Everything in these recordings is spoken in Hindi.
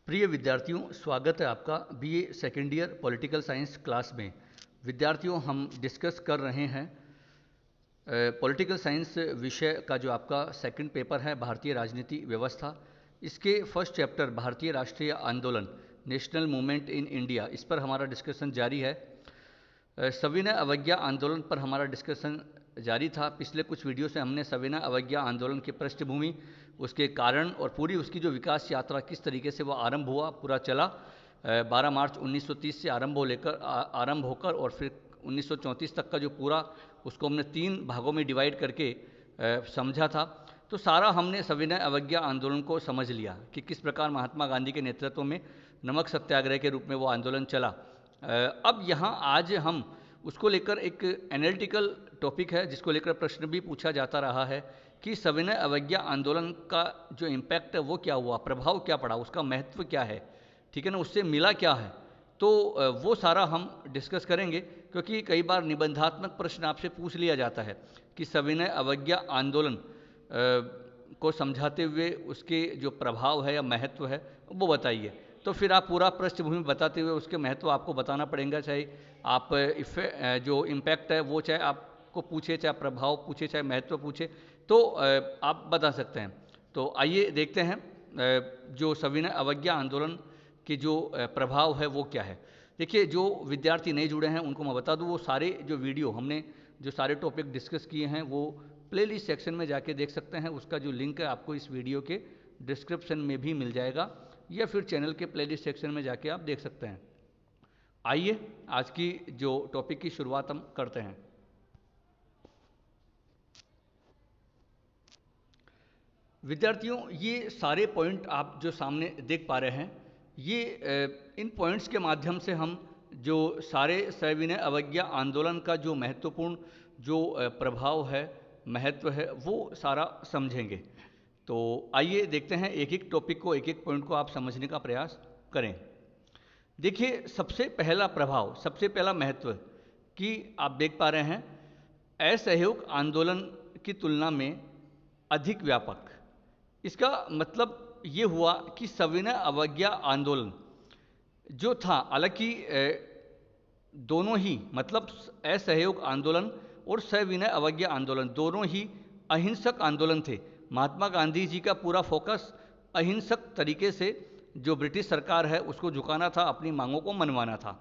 प्रिय विद्यार्थियों, स्वागत है आपका BA second year political science class में। विद्यार्थियों, हम डिस्कस कर रहे हैं पॉलिटिकल साइंस विषय का जो आपका सेकंड पेपर है, भारतीय राजनीति व्यवस्था। इसके फर्स्ट चैप्टर भारतीय राष्ट्रीय आंदोलन, नेशनल मूवमेंट इन इंडिया, इस पर हमारा डिस्कशन जारी है। सविनय अवज्ञा आंदोलन पर हमारा डिस्कशन जारी था। पिछले कुछ वीडियो से हमने सविनय अवज्ञा आंदोलन की पृष्ठभूमि, उसके कारण और पूरी उसकी जो विकास यात्रा किस तरीके से वो आरंभ हुआ, पूरा चला। 12 मार्च 1930 से आरंभ होकर और फिर 1934 तक का जो पूरा, उसको हमने 3 भागों में डिवाइड करके समझा था। तो सारा हमने सविनय अवज्ञा आंदोलन को समझ लिया कि किस प्रकार महात्मा गांधी के नेतृत्व में नमक सत्याग्रह के रूप में वो आंदोलन चला। अब यहाँ आज हम उसको लेकर एक एनालिटिकल टॉपिक है जिसको लेकर प्रश्न भी पूछा जाता रहा है कि सविनय अवज्ञा आंदोलन का जो इम्पैक्ट है वो क्या हुआ, प्रभाव क्या पड़ा, उसका महत्व क्या है, ठीक है ना, उससे मिला क्या है। तो वो सारा हम डिस्कस करेंगे, क्योंकि कई बार निबंधात्मक प्रश्न आपसे पूछ लिया जाता है कि सविनय अवज्ञा आंदोलन को समझाते हुए उसके जो प्रभाव है या महत्व है वो बताइए। तो फिर आप पूरा पृष्ठभूमि बताते हुए उसके महत्व आपको बताना पड़ेगा, चाहे आप जो इम्पैक्ट है वो चाहे आपको पूछे, चाहे प्रभाव पूछे, चाहे महत्व पूछे, तो आप बता सकते हैं। तो आइए देखते हैं जो सविनय अवज्ञा आंदोलन के जो प्रभाव है वो क्या है। देखिए, जो विद्यार्थी नहीं जुड़े हैं उनको मैं बता दूं, वो सारे जो वीडियो हमने जो सारे टॉपिक डिस्कस किए हैं वो प्लेलिस्ट सेक्शन में जाके देख सकते हैं। उसका जो लिंक है आपको इस वीडियो के डिस्क्रिप्शन में भी मिल जाएगा, या फिर चैनल के प्लेलिस्ट सेक्शन में जाके आप देख सकते हैं। आइए आज की जो टॉपिक की शुरुआत हम करते हैं। विद्यार्थियों, ये सारे पॉइंट आप जो सामने देख पा रहे हैं, ये इन पॉइंट्स के माध्यम से हम जो सारे सविनय अवज्ञा आंदोलन का जो महत्वपूर्ण जो प्रभाव है, महत्व है, वो सारा समझेंगे। तो आइए देखते हैं, एक एक टॉपिक को, एक एक पॉइंट को आप समझने का प्रयास करें। देखिए, सबसे पहला प्रभाव, सबसे पहला महत्व कि आप देख पा रहे हैं, असहयोग आंदोलन की तुलना में अधिक व्यापक। इसका मतलब ये हुआ कि सविनय अवज्ञा आंदोलन जो था, हालांकि दोनों ही, मतलब असहयोग आंदोलन और सविनय अवज्ञा आंदोलन दोनों ही अहिंसक आंदोलन थे। महात्मा गांधी जी का पूरा फोकस अहिंसक तरीके से जो ब्रिटिश सरकार है उसको झुकाना था, अपनी मांगों को मनवाना था।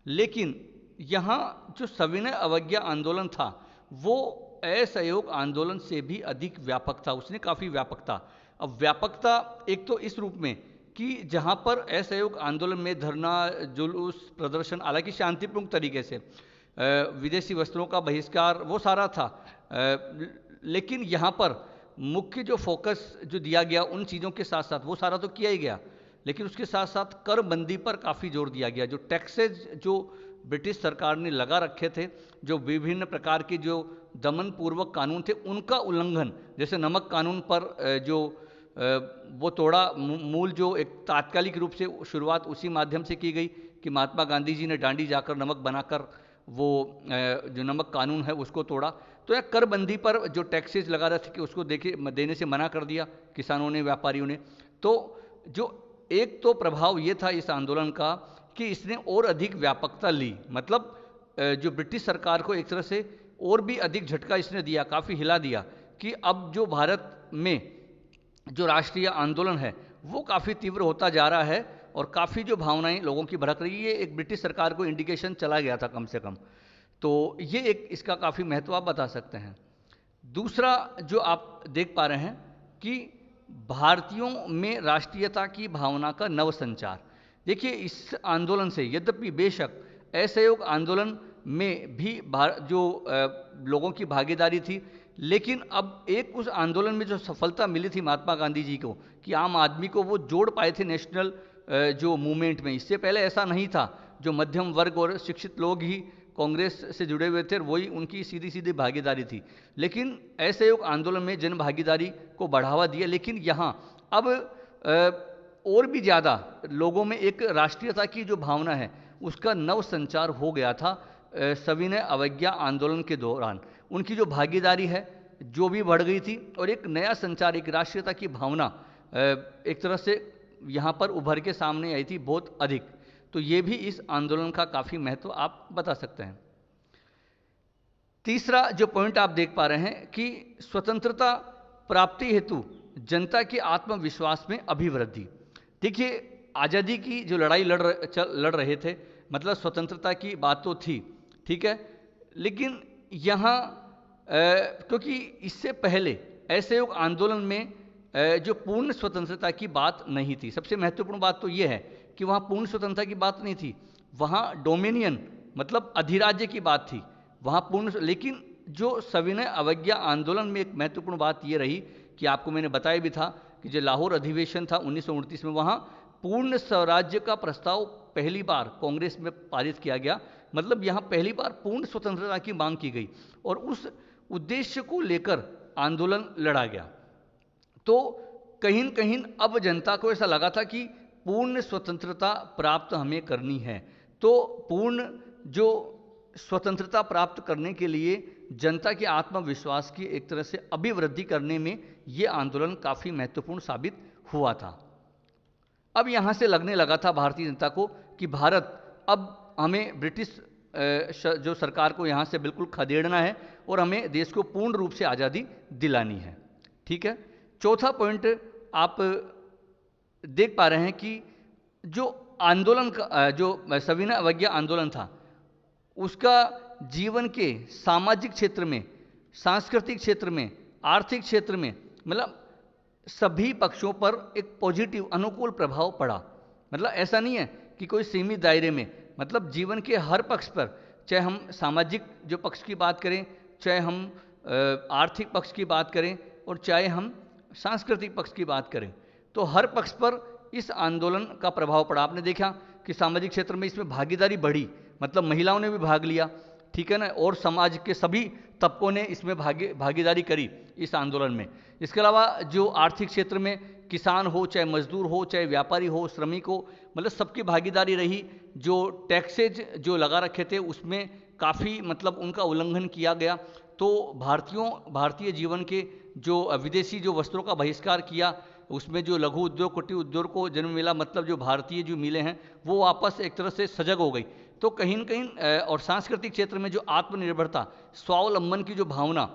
लेकिन यहाँ जो सविनय अवज्ञा आंदोलन था वो असहयोग आंदोलन से भी अधिक व्यापक था, उसने काफ़ी व्यापक था। अब व्यापकता एक तो इस रूप में कि जहाँ पर असहयोग आंदोलन में धरना, जुलूस, प्रदर्शन, हालांकि शांतिपूर्ण तरीके से, विदेशी वस्त्रों का बहिष्कार, वो सारा था, लेकिन यहाँ पर मुख्य जो फोकस जो दिया गया उन चीज़ों के साथ साथ, वो सारा तो किया ही गया, लेकिन उसके साथ साथ कर बंदी पर काफ़ी जोर दिया गया। जो टैक्सेज जो ब्रिटिश सरकार ने लगा रखे थे, जो विभिन्न प्रकार के जो दमनपूर्वक कानून थे उनका उल्लंघन, जैसे नमक कानून पर जो वो तोड़ा, मूल जो एक तात्कालिक रूप से शुरुआत उसी माध्यम से की गई कि महात्मा गांधी जी ने डांडी जाकर नमक बनाकर वो जो नमक कानून है उसको तोड़ा। तो यह करबंदी पर जो टैक्सेस लगा रहे थे कि उसको देने से मना कर दिया किसानों ने, व्यापारियों ने। तो जो एक तो प्रभाव ये था इस आंदोलन का कि इसने और अधिक व्यापकता ली, मतलब जो ब्रिटिश सरकार को एक तरह से और भी अधिक झटका इसने दिया, काफ़ी हिला दिया कि अब जो भारत में जो राष्ट्रीय आंदोलन है वो काफ़ी तीव्र होता जा रहा है और काफ़ी जो भावनाएं लोगों की भड़क रही है, ये एक ब्रिटिश सरकार को इंडिकेशन चला गया था कम से कम। तो ये एक इसका काफ़ी महत्व आप बता सकते हैं। दूसरा जो आप देख पा रहे हैं कि भारतीयों में राष्ट्रीयता की भावना का नव संचार। देखिए, इस आंदोलन से, यद्यपि बेशक असहयोग आंदोलन में भी जो लोगों की भागीदारी थी, लेकिन अब एक उस आंदोलन में जो सफलता मिली थी महात्मा गांधी जी को कि आम आदमी को वो जोड़ पाए थे नेशनल जो मूवमेंट में। इससे पहले ऐसा नहीं था, जो मध्यम वर्ग और शिक्षित लोग ही कांग्रेस से जुड़े हुए थे, वही उनकी सीधी सीधी भागीदारी थी। लेकिन असहयोग आंदोलन में जन भागीदारी को बढ़ावा दिया। लेकिन यहाँ अब और भी ज़्यादा लोगों में एक राष्ट्रीयता की जो भावना है उसका नव संचार हो गया था सविनय अवज्ञा आंदोलन के दौरान। उनकी जो भागीदारी है जो भी बढ़ गई थी और एक नया संचार, एक राष्ट्रीयता की भावना एक तरह से यहाँ पर उभर के सामने आई थी बहुत अधिक। तो ये भी इस आंदोलन का काफ़ी महत्व आप बता सकते हैं। तीसरा जो पॉइंट आप देख पा रहे हैं कि स्वतंत्रता प्राप्ति हेतु जनता के आत्मविश्वास में अभिवृद्धि। देखिए, आज़ादी की जो लड़ाई लड़ रहे थे, मतलब स्वतंत्रता की बात तो थी, ठीक है, लेकिन यहाँ क्योंकि इससे पहले असहयोग आंदोलन में जो पूर्ण स्वतंत्रता की बात नहीं थी। सबसे महत्वपूर्ण बात तो ये है कि वहाँ पूर्ण स्वतंत्रता की बात नहीं थी, वहाँ डोमिनियन मतलब अधिराज्य की बात थी, वहाँ पूर्ण। लेकिन जो सविनय अवज्ञा आंदोलन में एक महत्वपूर्ण बात ये रही कि आपको मैंने बताया भी था कि जो लाहौर अधिवेशन था 1929 में, वहाँ पूर्ण स्वराज्य का प्रस्ताव पहली बार कांग्रेस में पारित किया गया। मतलब यहाँ पहली बार पूर्ण स्वतंत्रता की मांग की गई और उस उद्देश्य को लेकर आंदोलन लड़ा गया। तो कहीं न कहीं अब जनता को ऐसा लगा था कि पूर्ण स्वतंत्रता प्राप्त हमें करनी है। तो पूर्ण जो स्वतंत्रता प्राप्त करने के लिए जनता के आत्मविश्वास की एक तरह से अभिवृद्धि करने में ये आंदोलन काफ़ी महत्वपूर्ण साबित हुआ था। अब यहाँ से लगने लगा था भारतीय जनता को कि भारत, अब हमें ब्रिटिश जो सरकार को यहाँ से बिल्कुल खदेड़ना है और हमें देश को पूर्ण रूप से आज़ादी दिलानी है। ठीक है। चौथा पॉइंट आप देख पा रहे हैं कि जो आंदोलन का जो सविनय अवज्ञा आंदोलन था, उसका जीवन के सामाजिक क्षेत्र में, सांस्कृतिक क्षेत्र में, आर्थिक क्षेत्र में, मतलब सभी पक्षों पर एक पॉजिटिव अनुकूल प्रभाव पड़ा। मतलब ऐसा नहीं है कि कोई सीमित दायरे में, मतलब जीवन के हर पक्ष पर, चाहे हम सामाजिक जो पक्ष की बात करें, चाहे हम आर्थिक पक्ष की बात करें और चाहे हम सांस्कृतिक पक्ष की बात करें, तो हर पक्ष पर इस आंदोलन का प्रभाव पड़ा। आपने देखा कि सामाजिक क्षेत्र में इसमें भागीदारी बढ़ी, मतलब महिलाओं ने भी भाग लिया, ठीक है ना, और समाज के सभी तबकों ने इसमें भागीदारी करी इस आंदोलन में। इसके अलावा जो आर्थिक क्षेत्र में किसान हो, चाहे मजदूर हो, चाहे व्यापारी हो, श्रमिक हो, मतलब सबकी भागीदारी रही। जो टैक्सेज जो लगा रखे थे उसमें काफ़ी मतलब उनका उल्लंघन किया गया। तो भारतीय जीवन के जो विदेशी जो वस्त्रों का बहिष्कार किया, उसमें जो लघु उद्योग, कुटीर उद्योग को जन्म मिला, मतलब जो भारतीय जो मिलें हैं वो वापस एक तरह से सजग हो गई। तो कहीं न कहीं और सांस्कृतिक क्षेत्र में जो आत्मनिर्भरता, स्वावलंबन की जो भावना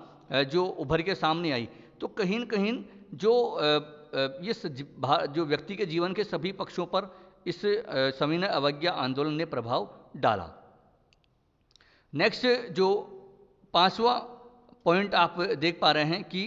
जो उभर के सामने आई, तो कहीं न कहीं जो जो व्यक्ति के जीवन के सभी पक्षों पर इस सविनय अवज्ञा आंदोलन ने प्रभाव डाला। नेक्स्ट जो पांचवा पॉइंट आप देख पा रहे हैं कि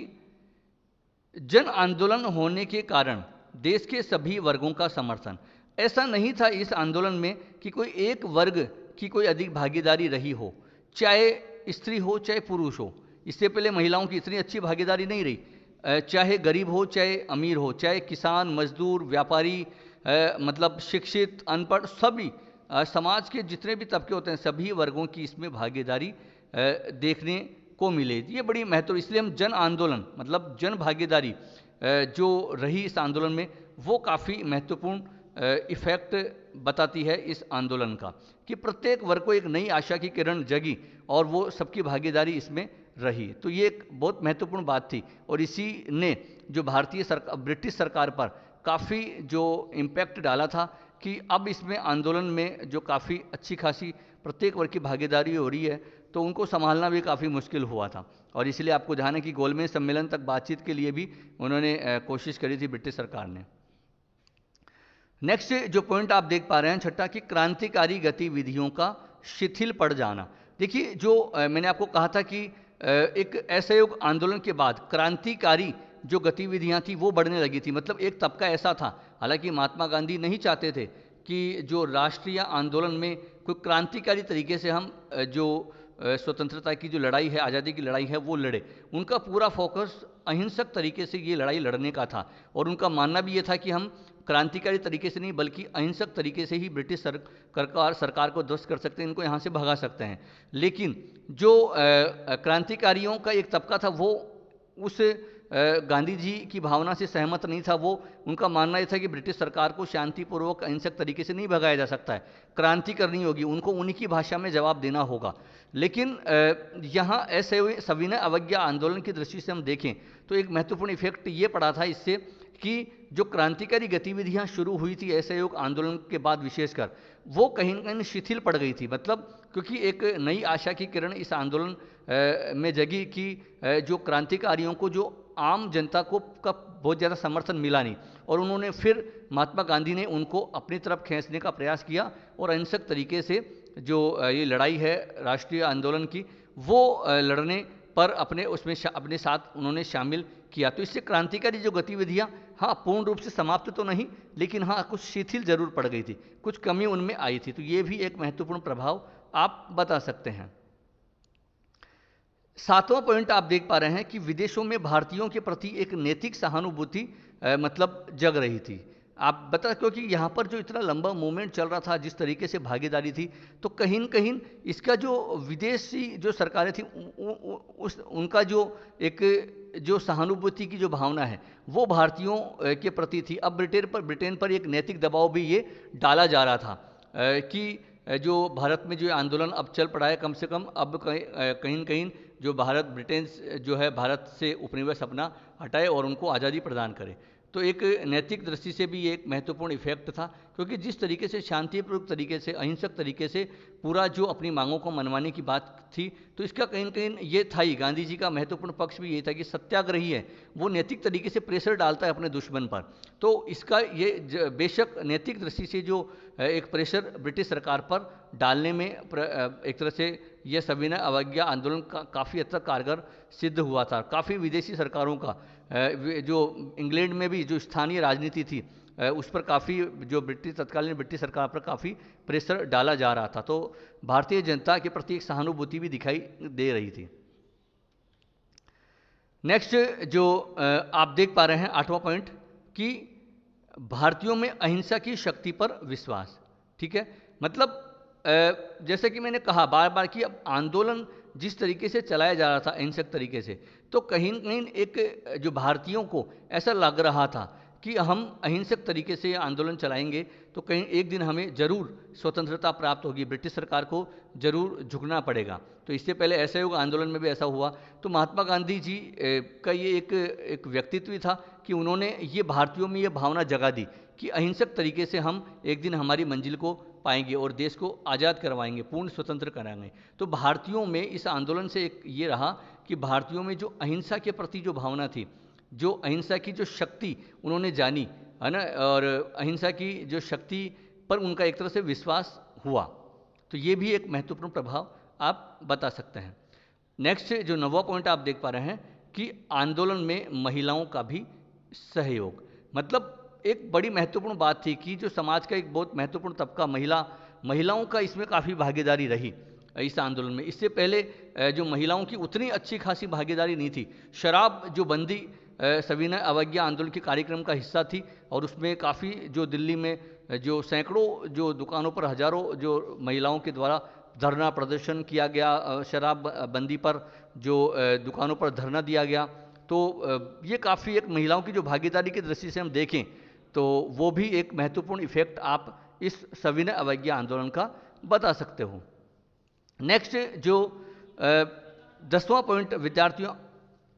जन आंदोलन होने के कारण देश के सभी वर्गों का समर्थन। ऐसा नहीं था इस आंदोलन में कि कोई एक वर्ग की कोई अधिक भागीदारी रही हो, चाहे स्त्री हो चाहे पुरुष हो। इससे पहले महिलाओं की इतनी अच्छी भागीदारी नहीं रही, चाहे गरीब हो चाहे अमीर हो, चाहे किसान, मजदूर, व्यापारी, मतलब शिक्षित, अनपढ़, सभी समाज के जितने भी तबके होते हैं सभी वर्गों की इसमें भागीदारी देखने को मिले। ये बड़ी महत्व, इसलिए हम जन आंदोलन मतलब जन भागीदारी जो रही इस आंदोलन में, वो काफ़ी महत्वपूर्ण इफेक्ट बताती है इस आंदोलन का, कि प्रत्येक वर्ग को एक नई आशा की किरण जगी और वो सबकी भागीदारी इसमें रही। तो ये एक बहुत महत्वपूर्ण बात थी और इसी ने जो ब्रिटिश सरकार पर काफ़ी जो इम्पैक्ट डाला था कि अब इसमें आंदोलन में जो काफ़ी अच्छी खासी प्रत्येक वर्ग की भागीदारी हो रही है, तो उनको संभालना भी काफ़ी मुश्किल हुआ था। और इसलिए आपको ध्यान है कि गोलमेज सम्मेलन तक बातचीत के लिए भी उन्होंने कोशिश करी थी ब्रिटिश सरकार ने। नेक्स्ट जो पॉइंट आप देख पा रहे हैं छठा, कि क्रांतिकारी गतिविधियों का शिथिल पड़ जाना। देखिए, जो मैंने आपको कहा था कि एक असहयोग आंदोलन के बाद क्रांतिकारी जो गतिविधियां थी वो बढ़ने लगी थी। मतलब एक तबका ऐसा था, हालांकि महात्मा गांधी नहीं चाहते थे कि जो राष्ट्रीय आंदोलन में कोई क्रांतिकारी तरीके से हम जो स्वतंत्रता की जो लड़ाई है, आज़ादी की लड़ाई है, वो लड़े। उनका पूरा फोकस अहिंसक तरीके से ये लड़ाई लड़ने का था और उनका मानना भी ये था कि हम क्रांतिकारी तरीके से नहीं बल्कि अहिंसक तरीके से ही ब्रिटिश सरकार को ध्वस्त कर सकते हैं, इनको यहाँ से भगा सकते हैं। लेकिन जो क्रांतिकारियों का एक तबका था वो उस गांधी जी की भावना से सहमत नहीं था। वो उनका मानना यह था कि ब्रिटिश सरकार को शांतिपूर्वक अहिंसक तरीके से नहीं भगाया जा सकता है, क्रांति करनी होगी, उनको उन्हीं की भाषा में जवाब देना होगा। लेकिन यहाँ ऐसे सविनय अवज्ञा आंदोलन की दृष्टि से हम देखें तो एक महत्वपूर्ण इफेक्ट ये पड़ा था इससे कि जो क्रांतिकारी गतिविधियां शुरू हुई थी असहयोग आंदोलन के बाद विशेषकर, वो कहीं न कहीं शिथिल पड़ गई थी। मतलब क्योंकि एक नई आशा की किरण इस आंदोलन में जगी कि जो क्रांतिकारियों को जो आम जनता को का बहुत ज़्यादा समर्थन मिला नहीं, और उन्होंने फिर महात्मा गांधी ने उनको अपनी तरफ खींचने का प्रयास किया और अहिंसक तरीके से जो ये लड़ाई है राष्ट्रीय आंदोलन की, वो लड़ने पर अपने साथ उन्होंने शामिल किया। तो इससे क्रांतिकारी जो गतिविधियां, हाँ पूर्ण रूप से समाप्त तो नहीं, लेकिन हाँ कुछ शिथिल जरूर पड़ गई थी, कुछ कमी उनमें आई थी। तो ये भी एक महत्वपूर्ण प्रभाव आप बता सकते हैं। 7वां पॉइंट आप देख पा रहे हैं कि विदेशों में भारतीयों के प्रति एक नैतिक सहानुभूति मतलब जग रही थी। आप बता, क्योंकि यहाँ पर जो इतना लंबा मूवमेंट चल रहा था, जिस तरीके से भागीदारी थी, तो कहीं न कहीं इसका जो विदेशी जो सरकारें थी उनका जो एक जो सहानुभूति की जो भावना है वो भारतीयों के प्रति थी। अब ब्रिटेन पर एक नैतिक दबाव भी ये डाला जा रहा था कि जो भारत में जो आंदोलन अब चल पड़ा है, कम से कम अब कहीं न कहीं जो ब्रिटेन जो है भारत से उपनिवेश अपना हटाए और उनको आज़ादी प्रदान करे। तो एक नैतिक दृष्टि से भी एक महत्वपूर्ण इफेक्ट था, क्योंकि जिस तरीके से शांतिपूर्वक तरीके से, अहिंसक तरीके से पूरा जो अपनी मांगों को मनवाने की बात थी, तो इसका कहीं न कहीं ये था ही, गांधी जी का महत्वपूर्ण पक्ष भी ये था कि सत्याग्रही है वो नैतिक तरीके से प्रेशर डालता है अपने दुश्मन पर। तो इसका ये बेशक नैतिक दृष्टि से जो एक प्रेशर ब्रिटिश सरकार पर डालने में एक तरह से यह सविनय अवज्ञा आंदोलन काफ़ी हद तक कारगर सिद्ध हुआ था। काफ़ी विदेशी सरकारों का जो इंग्लैंड में भी जो स्थानीय राजनीति थी उस पर काफ़ी जो तत्कालीन ब्रिटिश सरकार पर काफ़ी प्रेशर डाला जा रहा था। तो भारतीय जनता के प्रति एक सहानुभूति भी दिखाई दे रही थी। नेक्स्ट जो आप देख पा रहे हैं 8वां पॉइंट, कि भारतीयों में अहिंसा की शक्ति पर विश्वास। ठीक है, मतलब जैसे कि मैंने कहा बार बार कि अब आंदोलन जिस तरीके से चलाया जा रहा था अहिंसक तरीके से, तो कहीं न कहीं एक जो भारतीयों को ऐसा लग रहा था कि हम अहिंसक तरीके से आंदोलन चलाएंगे तो कहीं एक दिन हमें जरूर स्वतंत्रता प्राप्त होगी, ब्रिटिश सरकार को जरूर झुकना पड़ेगा। तो इससे पहले असहयोग आंदोलन में भी ऐसा हुआ। तो महात्मा गांधी जी का ये एक व्यक्तित्व था कि उन्होंने ये भारतीयों में ये भावना जगा दी कि अहिंसक तरीके से हम एक दिन हमारी मंजिल को पाएंगे और देश को आज़ाद करवाएंगे, पूर्ण स्वतंत्र कराएंगे। तो भारतीयों में इस आंदोलन से एक ये रहा कि भारतीयों में जो अहिंसा के प्रति जो भावना थी, जो अहिंसा की जो शक्ति उन्होंने जानी है ना, और अहिंसा की जो शक्ति पर उनका एक तरह से विश्वास हुआ। तो ये भी एक महत्वपूर्ण प्रभाव आप बता सकते हैं। नेक्स्ट जो 9वां पॉइंट आप देख पा रहे हैं कि आंदोलन में महिलाओं का भी सहयोग। मतलब एक बड़ी महत्वपूर्ण बात थी कि जो समाज का एक बहुत महत्वपूर्ण तबका महिलाओं का इसमें काफ़ी भागीदारी रही इस आंदोलन में। इससे पहले जो महिलाओं की उतनी अच्छी खासी भागीदारी नहीं थी। शराब जो बंदी सविनय अवज्ञा आंदोलन के कार्यक्रम का हिस्सा थी, और उसमें काफ़ी जो दिल्ली में जो सैकड़ों जो दुकानों पर हजारों जो महिलाओं के द्वारा धरना प्रदर्शन किया गया, शराब बंदी पर जो दुकानों पर धरना दिया गया। तो ये काफ़ी एक महिलाओं की जो भागीदारी की दृष्टि से हम देखें तो वो भी एक महत्वपूर्ण इफेक्ट आप इस सविनय अवज्ञा आंदोलन का बता सकते हो। नेक्स्ट जो 10वां पॉइंट विद्यार्थियों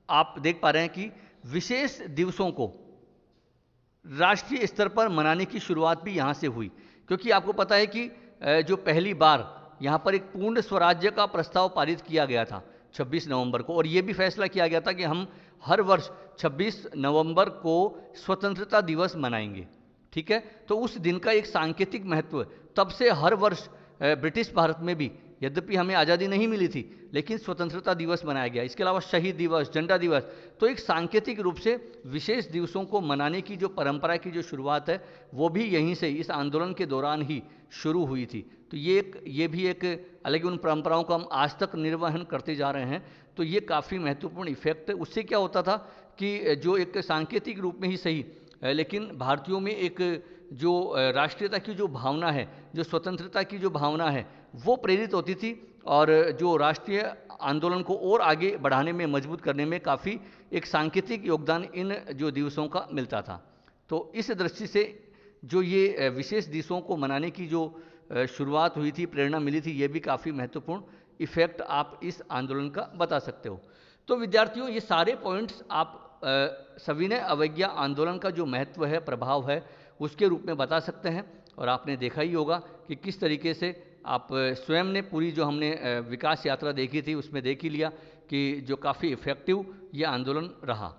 आप देख पा रहे हैं कि विशेष दिवसों को राष्ट्रीय स्तर पर मनाने की शुरुआत भी यहाँ से हुई, क्योंकि आपको पता है कि जो पहली बार यहाँ पर एक पूर्ण स्वराज्य का प्रस्ताव पारित किया गया था 26 नवंबर को, और ये भी फैसला किया गया था कि हम हर वर्ष 26 नवंबर को स्वतंत्रता दिवस मनाएंगे। ठीक है, तो उस दिन का एक सांकेतिक महत्व, तब से हर वर्ष ब्रिटिश भारत में भी, यद्यपि हमें आज़ादी नहीं मिली थी, लेकिन स्वतंत्रता दिवस मनाया गया। इसके अलावा शहीद दिवस, झंडा दिवस, तो एक सांकेतिक रूप से विशेष दिवसों को मनाने की जो परंपरा की जो शुरुआत है वो भी यहीं से इस आंदोलन के दौरान ही शुरू हुई थी। तो ये भी एक, हालांकि उन परंपराओं को हम आज तक निर्वहन करते जा रहे हैं, तो ये काफ़ी महत्वपूर्ण इफेक्ट। उससे क्या होता था कि जो एक सांकेतिक रूप में ही सही, लेकिन भारतीयों में एक जो राष्ट्रीयता की जो भावना है, जो स्वतंत्रता की जो भावना है, वो प्रेरित होती थी, और जो राष्ट्रीय आंदोलन को और आगे बढ़ाने में, मजबूत करने में काफ़ी एक सांकेतिक योगदान इन जो दिवसों का मिलता था। तो इस दृष्टि से जो ये विशेष दिवसों को मनाने की जो शुरुआत हुई थी, प्रेरणा मिली थी, ये भी काफ़ी महत्वपूर्ण इफेक्ट आप इस आंदोलन का बता सकते हो। तो विद्यार्थियों ये सारे पॉइंट्स आप सविनय अवज्ञा आंदोलन का जो महत्व है, प्रभाव है, उसके रूप में बता सकते हैं। और आपने देखा ही होगा कि किस तरीके से आप स्वयं ने पूरी जो हमने विकास यात्रा देखी थी उसमें देख ही लिया कि जो काफ़ी इफ़ेक्टिव ये आंदोलन रहा।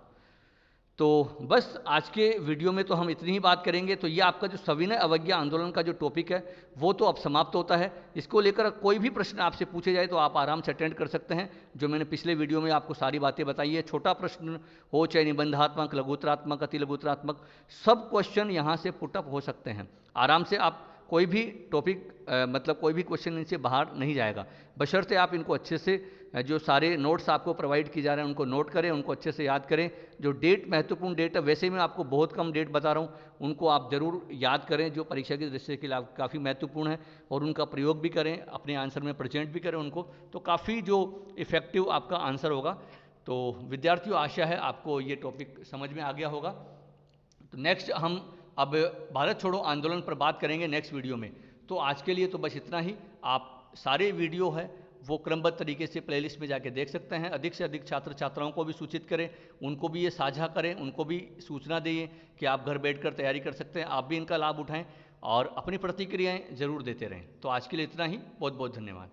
तो बस आज के वीडियो में तो हम इतनी ही बात करेंगे। तो ये आपका जो सविनय अवज्ञा आंदोलन का जो टॉपिक है वो तो अब समाप्त होता है। इसको लेकर कोई भी प्रश्न आपसे पूछे जाए तो आप आराम से अटेंड कर सकते हैं। जो मैंने पिछले वीडियो में आपको सारी बातें बताई है, छोटा प्रश्न हो चाहे निबंधात्मक, लघुतरात्मक, अति लघुतरात्मक, सब क्वेश्चन यहाँ से पुटअप हो सकते हैं। आराम से आप कोई भी टॉपिक मतलब कोई भी क्वेश्चन इनसे बाहर नहीं जाएगा, बशर्ते आप इनको अच्छे से जो सारे नोट्स आपको प्रोवाइड किए जा रहे हैं उनको नोट करें, उनको अच्छे से याद करें। जो डेट महत्वपूर्ण डेट है, वैसे मैं आपको बहुत कम डेट बता रहा हूँ, उनको आप ज़रूर याद करें जो परीक्षा की दृष्टि के लिए काफ़ी महत्वपूर्ण है, और उनका प्रयोग भी करें, अपने आंसर में प्रेजेंट भी करें उनको, तो काफ़ी जो इफ़ेक्टिव आपका आंसर होगा। तो विद्यार्थियों, आशा है आपको ये टॉपिक समझ में आ गया होगा। तो नेक्स्ट हम अब भारत छोड़ो आंदोलन पर बात करेंगे नेक्स्ट वीडियो में। तो आज के लिए तो बस इतना ही। आप सारे वीडियो है वो क्रमबद्ध तरीके से प्लेलिस्ट में जाके देख सकते हैं। अधिक से अधिक छात्र छात्राओं को भी सूचित करें, उनको भी ये साझा करें, उनको भी सूचना दें कि आप घर बैठकर तैयारी कर सकते हैं, आप भी इनका लाभ उठाएं और अपनी प्रतिक्रियाएं जरूर देते रहें। तो आज के लिए इतना ही। बहुत बहुत धन्यवाद।